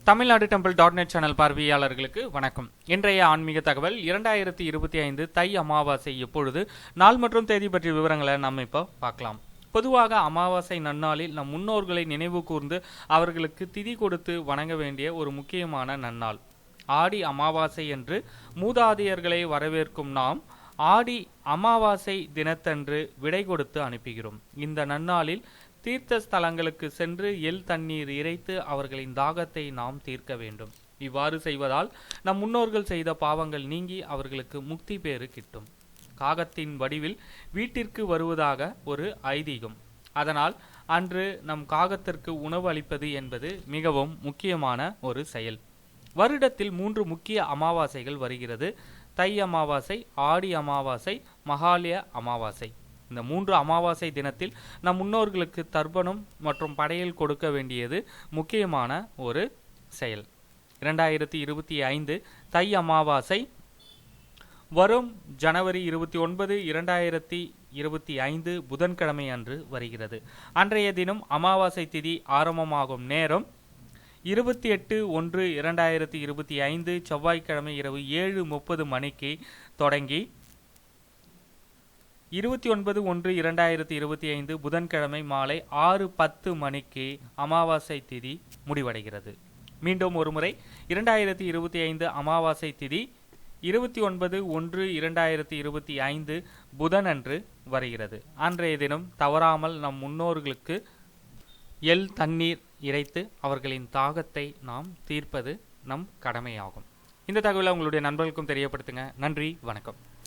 Tamil Nadu temple .net channel பார்வையாளர்களுக்கு வணக்கம். இன்றைய ஆன்மீக தகவல் 2025 தை அமாவாசை எப்பொழுது, நாள் மற்றும் தேதி பற்றிய விவரங்களை நம்ம இப்போ பார்க்கலாம். பொதுவாக அமாவாசை நன்னாளில் நம் முன்னோர்களை நினைவு கூர்ந்து அவர்களுக்கு திதி கொடுத்து வணங்க வேண்டிய ஒரு முக்கியமான நன்னாள். ஆடி அமாவாசை என்று மூதாதையர்களை வரவேற்கும் நாம் ஆடி அமாவாசை தினத்தன்று விடை கொடுத்து அனுப்புகிறோம். இந்த நன்னாளில் தீர்த்த ஸ்தலங்களுக்கு சென்று எள் தண்ணீர் இறைத்து அவர்களின் தாகத்தை நாம் தீர்க்க வேண்டும். இவ்வாறு செய்வதால் நம் முன்னோர்கள் செய்த பாவங்கள் நீங்கி அவர்களுக்கு முக்தி பேறு கிட்டும். காகத்தின் வடிவில் வீட்டிற்கு வருவதாக ஒரு ஐதீகம். அதனால் அன்று நம் காகத்திற்கு உணவு அளிப்பது என்பது மிகவும் முக்கியமான ஒரு செயல். வருடத்தில் 3 முக்கிய அமாவாசைகள் வருகிறது. தை அமாவாசை, ஆடி அமாவாசை, மகாலய அமாவாசை. இந்த 3 அமாவாசை தினத்தில் நம் முன்னோர்களுக்கு தர்ப்பணம் மற்றும் படையல் கொடுக்க வேண்டியது முக்கியமான ஒரு செயல். 2025 தை அமாவாசை வரும் ஜனவரி 29, 2025 புதன்கிழமை அன்று வருகிறது. அன்றைய தினம் அமாவாசை திதி ஆரம்பமாகும் நேரம் 28/1/2025 செவ்வாய்க்கிழமை இரவு 7:30 மணிக்கு தொடங்கி 29/1/2025 புதன்கிழமை மாலை 6:10 மணிக்கு அமாவாசை திதி முடிவடைகிறது. மீண்டும் ஒருமுறை 2025 அமாவாசை திதி 29/1/2025 புதன் அன்று வருகிறது. அன்றைய தினம் தவறாமல் நம் முன்னோர்களுக்கு எள் தண்ணீர் இறைத்து அவர்களின் தாகத்தை நாம் தீர்ப்பது நம் கடமையாகும். இந்த தகவலை உங்களுடைய நண்பர்களுக்கும் தெரியப்படுத்துங்க. நன்றி, வணக்கம்.